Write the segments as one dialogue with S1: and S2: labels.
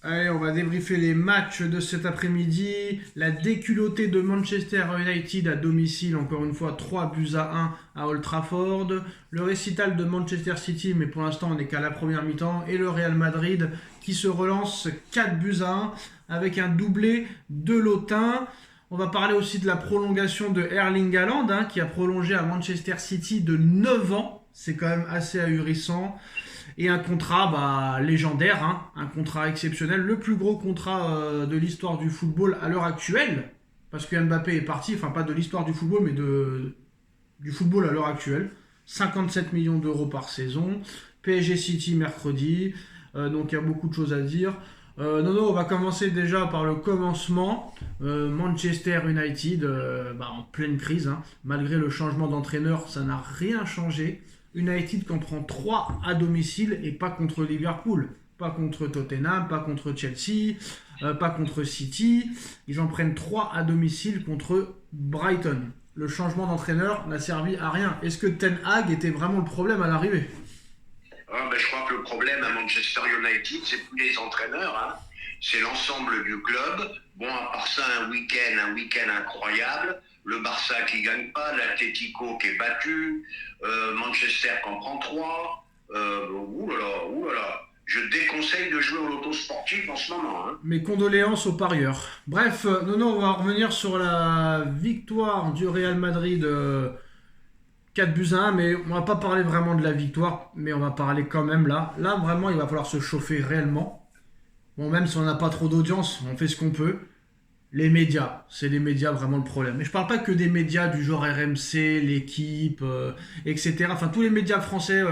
S1: Allez, on va débriefer les matchs de cet après-midi. La déculottée de Manchester United à domicile, encore une fois 3 buts à 1 à Old Trafford. Le récital de Manchester City, mais pour l'instant on n'est qu'à la première mi-temps. Et le Real Madrid qui se relance 4 buts à 1 avec un doublé de Lotin. On va parler aussi de la prolongation de Erling Haaland, qui a prolongé à Manchester City de 9 ans. C'est quand même assez ahurissant. Et un contrat légendaire, un contrat exceptionnel, le plus gros contrat de l'histoire du football à l'heure actuelle, parce que Mbappé est parti, enfin pas de l'histoire du football, mais du football à l'heure actuelle. 57 millions d'euros par saison, PSG City mercredi, donc il y a beaucoup de choses à dire. Non, on va commencer déjà par le commencement. Manchester United, en pleine crise, malgré le changement d'entraîneur, ça n'a rien changé. United qui en prend 3 à domicile et pas contre Liverpool, pas contre Tottenham, pas contre Chelsea, pas contre City. Ils en prennent 3 à domicile contre Brighton. Le changement d'entraîneur n'a servi à rien. Est-ce que Ten Hag était vraiment le problème à l'arrivée?
S2: Je crois que le problème à Manchester United, c'est plus les entraîneurs, hein. C'est l'ensemble du club. Bon, à part ça, un week-end incroyable. Le Barça qui gagne pas, l'Atlético qui est battu, Manchester qui en prend 3. Oulala, oulala. Je déconseille de jouer au loto sportif en ce moment, hein.
S1: Mes condoléances aux parieurs. Bref, on va revenir sur la victoire du Real Madrid 4 buts à 1, mais on va pas parler vraiment de la victoire, mais on va parler quand même là. Là, vraiment, il va falloir se chauffer réellement. Bon, même si on n'a pas trop d'audience, on fait ce qu'on peut. Les médias, c'est les médias vraiment le problème. Et je parle pas que des médias du genre RMC, l'équipe, etc. Enfin, tous les médias français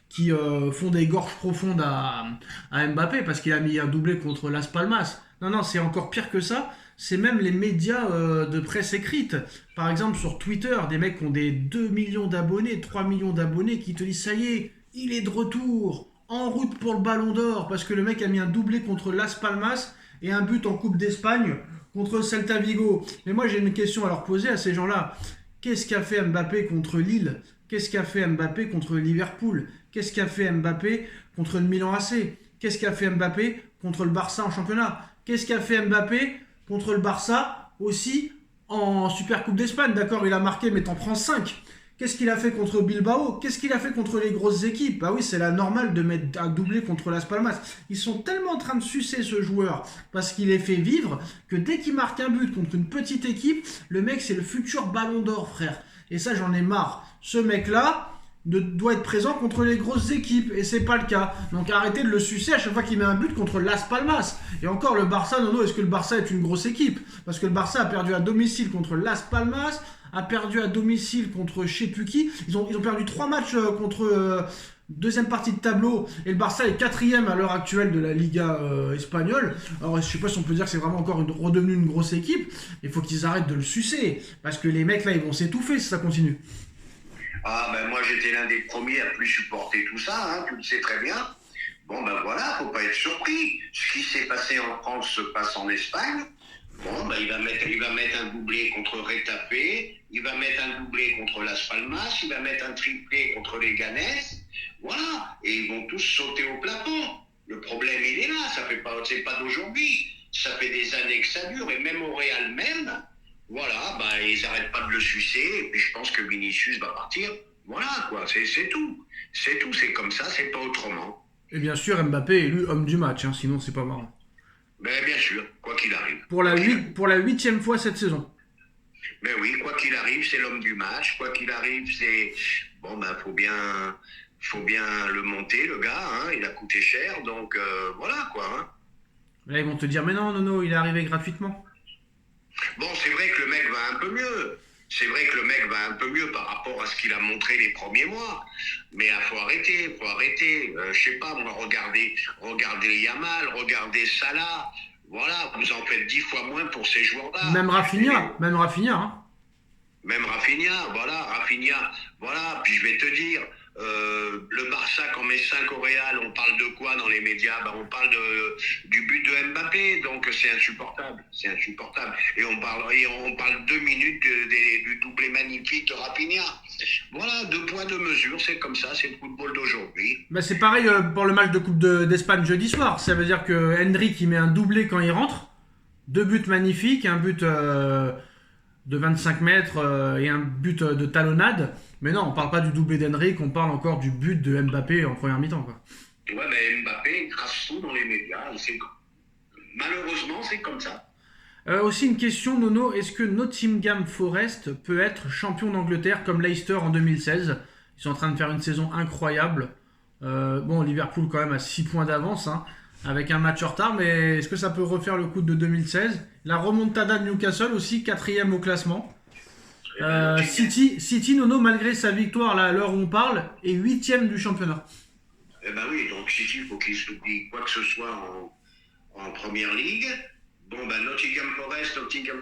S1: qui font des gorges profondes à Mbappé parce qu'il a mis un doublé contre Las Palmas. Non, non, c'est encore pire que ça. C'est même les médias de presse écrite. Par exemple, sur Twitter, des mecs qui ont des 2 millions d'abonnés, 3 millions d'abonnés qui te disent ça y est, il est de retour, en route pour le Ballon d'Or, parce que le mec a mis un doublé contre Las Palmas et un but en Coupe d'Espagne contre Celta Vigo. Mais moi j'ai une question à leur poser à ces gens-là. Qu'est-ce qu'a fait Mbappé contre Lille? Qu'est-ce qu'a fait Mbappé contre Liverpool? Qu'est-ce qu'a fait Mbappé contre le Milan AC? Qu'est-ce qu'a fait Mbappé contre le Barça en championnat? Qu'est-ce qu'a fait Mbappé contre le Barça aussi en Super Coupe d'Espagne? D'accord, il a marqué, mais t'en prends 5. Qu'est-ce qu'il a fait contre Bilbao? Qu'est-ce qu'il a fait contre les grosses équipes? Bah oui, c'est la normale de mettre un doublé contre Las Palmas. Ils sont tellement en train de sucer ce joueur parce qu'il les fait vivre que dès qu'il marque un but contre une petite équipe, le mec c'est le futur Ballon d'Or, frère. Et ça, j'en ai marre. Ce mec-là doit être présent contre les grosses équipes et c'est pas le cas. Donc arrêtez de le sucer à chaque fois qu'il met un but contre Las Palmas. Et encore le Barça, est-ce que le Barça est une grosse équipe? Parce que le Barça a perdu à domicile contre Las Palmas, a perdu à domicile contre je sais plus qui. Ils ont perdu 3 matchs contre deuxième partie de tableau. Et le Barça est quatrième à l'heure actuelle de la Liga espagnole. Alors je sais pas si on peut dire que c'est vraiment encore redevenu une grosse équipe. Il faut qu'ils arrêtent de le sucer. Parce que les mecs là ils vont s'étouffer si ça continue.
S2: Moi j'étais l'un des premiers à plus supporter tout ça, hein, tu le sais très bien. Bon voilà, faut pas être surpris. Ce qui s'est passé en France se passe en Espagne. Bon, il va mettre un doublé contre Retafe, il va mettre un doublé contre Las Palmas, il va mettre un triplé contre les Ganes. Voilà, et ils vont tous sauter au plafond. Le problème, il est là, c'est pas d'aujourd'hui. Ça fait des années que ça dure, et même au Real même, voilà, ils n'arrêtent pas de le sucer, et puis je pense que Vinicius va partir. Voilà, quoi, c'est tout. C'est tout, c'est comme ça, c'est pas autrement.
S1: Et bien sûr Mbappé est élu homme du match, sinon c'est pas marrant.
S2: Mais bien sûr, quoi qu'il arrive.
S1: Pour la,
S2: Quoi qu'il
S1: 8, pour la 8e fois cette saison.
S2: Mais oui, quoi qu'il arrive, c'est l'homme du match. Quoi qu'il arrive, c'est faut bien le monter, le gars. Hein, il a coûté cher, donc voilà quoi. Hein.
S1: Là ils vont te dire mais non, il est arrivé gratuitement.
S2: Bon, c'est vrai que le mec va un peu mieux. C'est vrai que le mec va un peu mieux par rapport à ce qu'il a montré les premiers mois. Mais il faut arrêter, faut arrêter. Je sais pas, moi, regardez Yamal, regardez Salah. Voilà, vous en faites 10 fois moins pour ces joueurs-là.
S1: Même Rafinha.
S2: Même Rafinha, voilà. Puis je vais te dire, Le Barça, quand met 5 au Real, on parle de quoi dans les médias? On parle du but de Mbappé, donc c'est insupportable. C'est insupportable. Et on parle 2 minutes du doublé magnifique de Rafinha. Voilà, 2 poids, 2 mesures, c'est comme ça, c'est le football d'aujourd'hui.
S1: Bah, c'est pareil pour le match de Coupe d'Espagne jeudi soir. Ça veut dire que Hendrick il met un doublé quand il rentre. 2 buts magnifiques, un but de 25 mètres et un but de talonnade. Mais non, on parle pas du doublé d'Hendrick, on parle encore du but de Mbappé en première mi-temps, quoi.
S2: Ouais, mais Mbappé crache tout dans les médias. Malheureusement, c'est comme ça.
S1: Aussi une question, Nono, est-ce que Nottingham Forest peut être champion d'Angleterre comme Leicester en 2016? Ils sont en train de faire une saison incroyable. Bon, Liverpool quand même a 6 points d'avance, hein, avec un match en retard, mais est-ce que ça peut refaire le coup de 2016? La remontada de Newcastle aussi, 4e au classement. City, Nono, malgré sa victoire là, à l'heure où on parle, est 8e du championnat.
S2: Eh ben oui, donc City, il faut qu'il s'oublie quoi que ce soit en première ligue. Bon, Nottingham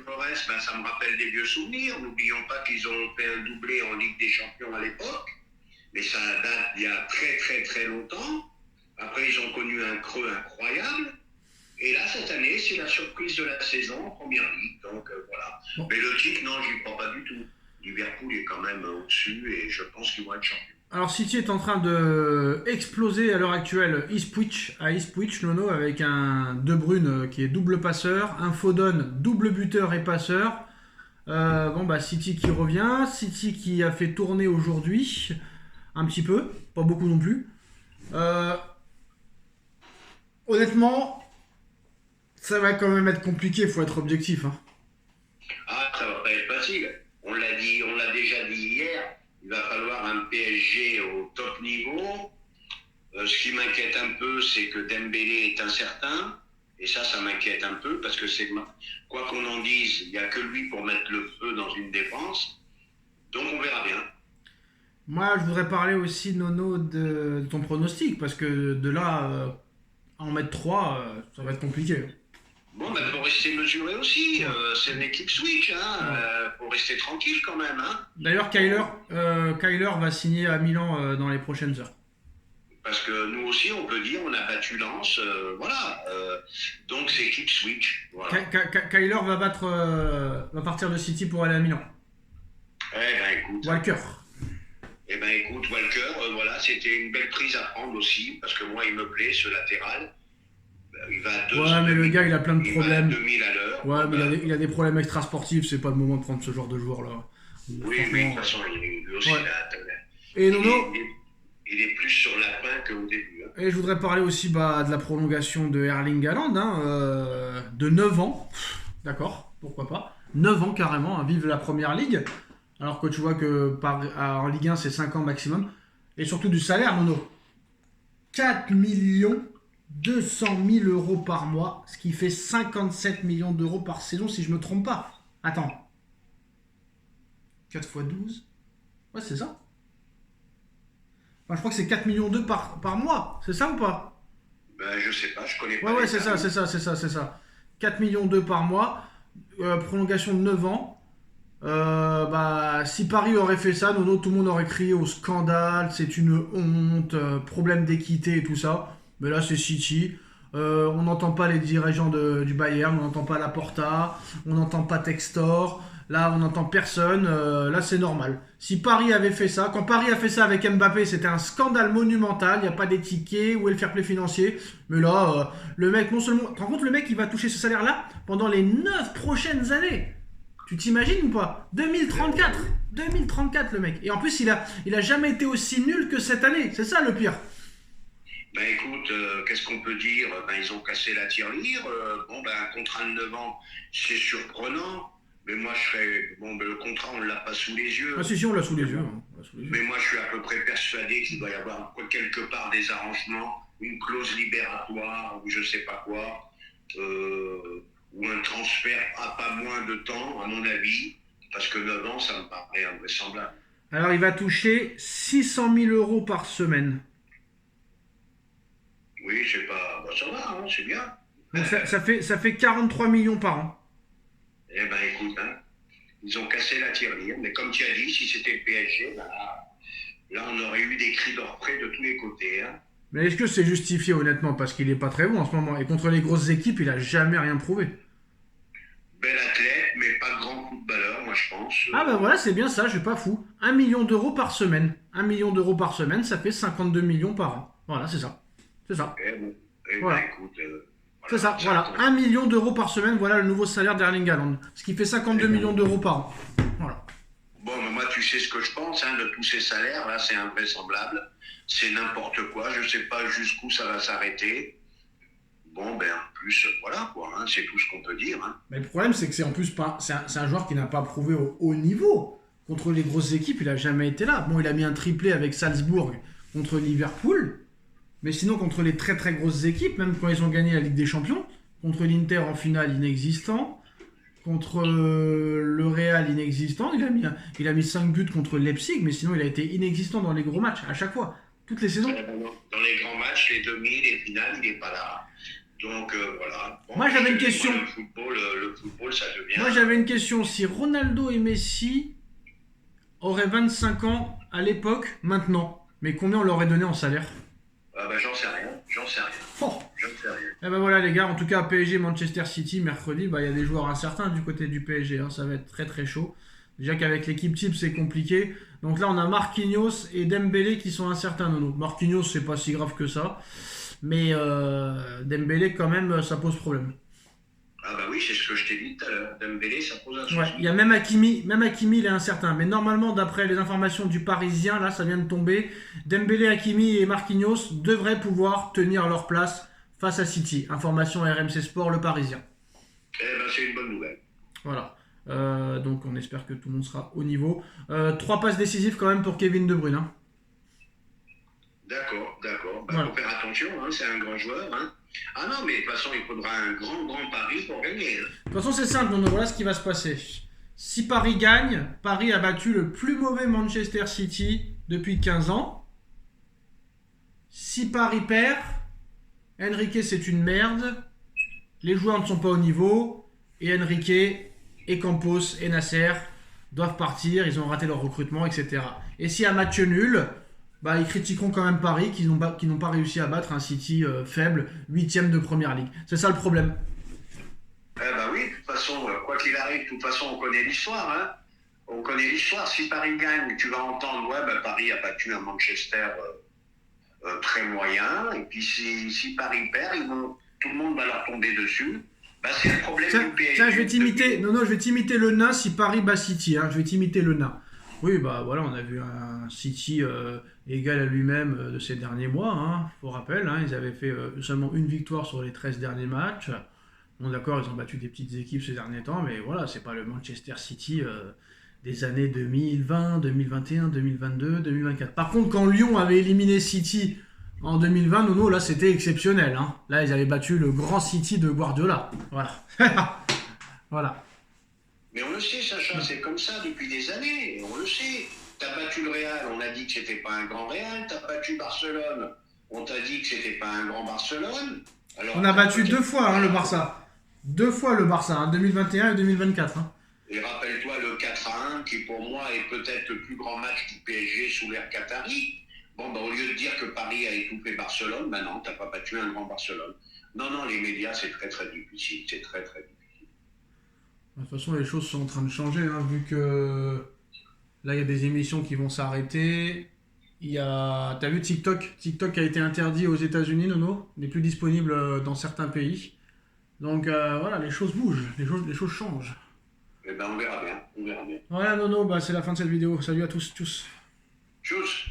S2: Forest, ça me rappelle des vieux souvenirs. N'oublions pas qu'ils ont fait un doublé en Ligue des Champions à l'époque, mais ça date d'il y a très très très longtemps. Après, ils ont connu un creux incroyable. Et là, cette année, c'est la surprise de la saison en première ligue. Donc voilà.
S1: Bon.
S2: Mais le titre, non, j'y crois pas du tout. Liverpool est quand même au-dessus et je pense qu'ils vont être champions.
S1: Alors City est en train de exploser à l'heure actuelle à Ipswich, Nono, avec un De Bruyne qui est double passeur, un Foden double buteur et passeur. City qui revient, City qui a fait tourner aujourd'hui, un petit peu, pas beaucoup non plus. Honnêtement, ça va quand même être compliqué, il faut être objectif, hein.
S2: Ah, ça va pas être facile. On l'a déjà dit hier. Il va falloir un PSG au top niveau. Ce qui m'inquiète un peu, c'est que Dembélé est incertain. Et ça m'inquiète un peu parce que quoi qu'on en dise, il n'y a que lui pour mettre le feu dans une défense. Donc on verra bien.
S1: Moi, je voudrais parler aussi, Nono, de ton pronostic, parce que de là à en mettre 3, ça va être compliqué.
S2: Bon, faut rester mesuré aussi. C'est une équipe switch, hein. Faut rester tranquille quand même, hein.
S1: D'ailleurs, Kyler va signer à Milan dans les prochaines heures.
S2: Parce que nous aussi, on peut dire, on a battu Lens, voilà. Donc c'est équipe switch. Voilà.
S1: Kyler va partir de City pour aller à Milan.
S2: Écoute.
S1: Walker.
S2: Écoute, Walker, voilà, c'était une belle prise à prendre aussi, parce que moi, il me plaît, ce latéral. Il va à 2
S1: Ouais, mais le gars, il a plein de problèmes.
S2: Il va à 2000 à l'heure.
S1: Ouais, mais il a des problèmes extrasportifs, c'est pas le moment de prendre ce genre de joueur-là.
S2: Oui, mais de toute façon, lui aussi,
S1: ouais.
S2: Et
S1: Nono,
S2: il est plus sur la fin qu'au début. Hein.
S1: Et je voudrais parler aussi de la prolongation de Erling Haaland, de 9 ans. D'accord, pourquoi pas. 9 ans carrément, hein, vive la première ligue. Alors que tu vois que en Ligue 1, c'est 5 ans maximum. Et surtout du salaire, Nono. 4 200 000 euros par mois, ce qui fait 57 millions d'euros par saison, si je me trompe pas. Attends. 4 x 12 ? Ouais, c'est ça. Enfin, je crois que c'est 4 millions d'euros par mois. C'est ça ou pas ?
S2: Je sais pas, je connais pas.
S1: Ouais, c'est ça. 4 millions d'euros par mois. Prolongation de 9 ans. Si Paris aurait fait ça, Nono, tout le monde aurait crié au scandale, c'est une honte, problème d'équité et tout ça. Mais là, c'est City. On n'entend pas les dirigeants du Bayern, on n'entend pas Laporta, on n'entend pas Textor. Là, on n'entend personne. Là, c'est normal. Si Paris avait fait ça, quand Paris a fait ça avec Mbappé, c'était un scandale monumental. Il n'y a pas d'étiquette, où est le fair play financier. Mais là, le mec, non seulement. Tu te rends compte, le mec, il va toucher ce salaire-là pendant les 9 prochaines années. Tu t'imagines ou pas ? 2034, le mec. Et en plus, il a jamais été aussi nul que cette année. C'est ça le pire.
S2: Écoute, qu'est-ce qu'on peut dire ? Ils ont cassé la tirelire. Un contrat de 9 ans, c'est surprenant. Mais moi, le contrat, on ne l'a pas sous les yeux.
S1: Ah si, on l'a sous les yeux.
S2: Mais moi, je suis à peu près persuadé qu'il doit y avoir quelque part des arrangements, une clause libératoire, ou je ne sais pas quoi, ou un transfert à pas moins de temps, à mon avis, parce que 9 ans, ça me paraît invraisemblable.
S1: Alors, il va toucher 600 000 euros par semaine.
S2: Oui, c'est pas... ça va, hein, c'est bien.
S1: Donc, ça fait 43 millions par an.
S2: Écoute, ils ont cassé la tirelire, mais comme tu as dit, si c'était le PSG, Là, on aurait eu des cris d'orfraie de tous les côtés. Hein.
S1: Mais est-ce que c'est justifié honnêtement? Parce qu'il est pas très bon en ce moment. Et contre les grosses équipes, il a jamais rien prouvé.
S2: Bel athlète, mais pas grand footballeur, moi je pense.
S1: Ah bah voilà, c'est bien ça, je suis pas fou. 1 million d'euros par semaine. 1 million d'euros par semaine, ça fait 52 millions par an. Voilà, c'est ça. C'est ça.
S2: Eh bon, eh ben
S1: Voilà.
S2: écoute,
S1: C'est ça,
S2: ça
S1: voilà.
S2: tombe.
S1: 1 million d'euros par semaine, voilà le nouveau salaire d'Erling Haaland. Ce qui fait 52 millions d'euros par an. Voilà.
S2: Bon, mais moi, tu sais ce que je pense hein, de tous ces salaires, là, c'est invraisemblable. C'est n'importe quoi, je sais pas jusqu'où ça va s'arrêter. Bon, ben, en plus, voilà, quoi, hein, c'est tout ce qu'on peut dire. Hein.
S1: Mais le problème, c'est que c'est en plus pas. C'est un joueur qui n'a pas prouvé au haut niveau. Contre les grosses équipes, il a jamais été là. Bon, il a mis un triplé avec Salzbourg contre Liverpool. Mais sinon, contre les très très grosses équipes, même quand ils ont gagné la Ligue des Champions, contre l'Inter en finale inexistant, contre le Real inexistant, il a mis 5 buts contre Leipzig, mais sinon il a été inexistant dans les gros matchs, à chaque fois, toutes les saisons.
S2: Dans les grands matchs, les demi, les finales, il n'est pas là. Donc, voilà. Bon,
S1: Moi j'avais une question.
S2: Moi, le football, ça devient...
S1: Moi j'avais une question. Si Ronaldo et Messi auraient 25 ans à l'époque, maintenant, mais combien on leur aurait donné en salaire?
S2: Ah ben, j'en sais rien, j'en sais rien.
S1: Oh.
S2: J'en sais rien.
S1: Et ben voilà les gars, en tout cas PSG Manchester City mercredi, bah il y a des joueurs incertains du côté du PSG, hein, ça va être très très chaud. Déjà qu'avec l'équipe type c'est compliqué. Donc là on a Marquinhos et Dembélé qui sont incertains Nono. Marquinhos c'est pas si grave que ça, mais Dembélé quand même ça pose problème.
S2: Ah bah oui, c'est ce que je t'ai dit tout à l'heure. Dembélé, ça pose un souci.
S1: Ouais, il y a même Hakimi il est incertain. Mais normalement, d'après les informations du Parisien, là, ça vient de tomber, Dembélé, Hakimi et Marquinhos devraient pouvoir tenir leur place face à City. Information RMC Sport, le Parisien.
S2: Eh ben, c'est une bonne nouvelle.
S1: Voilà. Donc on espère que tout le monde sera au niveau. 3 passes décisives quand même pour Kevin De Bruyne. Hein.
S2: D'accord, d'accord. Bah,
S1: Voilà.
S2: faut faire attention, hein, c'est un grand joueur. Hein. Ah non, mais de toute façon, il faudra un grand pari pour gagner. Hein.
S1: De toute façon, c'est simple, donc voilà ce qui va se passer. Si Paris gagne, Paris a battu le plus mauvais Manchester City depuis 15 ans. Si Paris perd, Enrique c'est une merde, les joueurs ne sont pas au niveau, et Enrique et Campos et Nasser doivent partir, ils ont raté leur recrutement, etc. Et s'il y a match nul, bah, ils critiqueront quand même Paris qui n'ont pas réussi à battre un City faible, 8ème de Première Ligue. C'est ça le problème.
S2: Eh ben oui, de toute façon, quoi qu'il arrive, de toute façon, on connaît l'histoire. Hein. On connaît l'histoire. Si Paris gagne, tu vas entendre, ouais, ben, Paris a battu un Manchester très moyen. Et puis si Paris perd, tout le monde va leur tomber dessus. Ben, c'est le problème du PSG.
S1: Tiens, je vais t'imiter. Non, je vais t'imiter le nain si Paris bat City. Hein. Je vais t'imiter le nain. Oui, bah voilà, on a vu un City égal à lui-même de ces derniers mois. Hein. Faut rappel, hein, ils avaient fait seulement une victoire sur les 13 derniers matchs. Bon, d'accord, ils ont battu des petites équipes ces derniers temps, mais voilà, c'est pas le Manchester City des années 2020, 2021, 2022, 2024. Par contre, quand Lyon avait éliminé City en 2020, Nono, là, c'était exceptionnel. Hein. Là, ils avaient battu le grand City de Guardiola. Voilà. Voilà.
S2: Mais on le sait, Sacha, c'est comme ça depuis des années. On le sait. T'as battu le Real, on a dit que c'était pas un grand Real. T'as battu Barcelone, on t'a dit que c'était pas un grand Barcelone. Alors,
S1: on a battu 2 fois hein, le Barça. 2 fois le Barça, hein, 2021 et 2024. Hein.
S2: Et rappelle-toi le 4-1, qui pour moi est peut-être le plus grand match du PSG sous l'ère Qatari. Bon, ben, au lieu de dire que Paris a étouffé Barcelone, ben non, t'as pas battu un grand Barcelone. Non, les médias, c'est très difficile. C'est très difficile.
S1: De toute façon, les choses sont en train de changer, hein, vu que là, il y a des émissions qui vont s'arrêter. T'as vu TikTok? TikTok a été interdit aux États-Unis, Nono, n'est plus disponible dans certains pays. Donc voilà, les choses bougent, les choses changent.
S2: Eh ben, on verra bien.
S1: Voilà, Nono, bah, c'est la fin de cette vidéo. Salut à tous.
S2: Tchuss.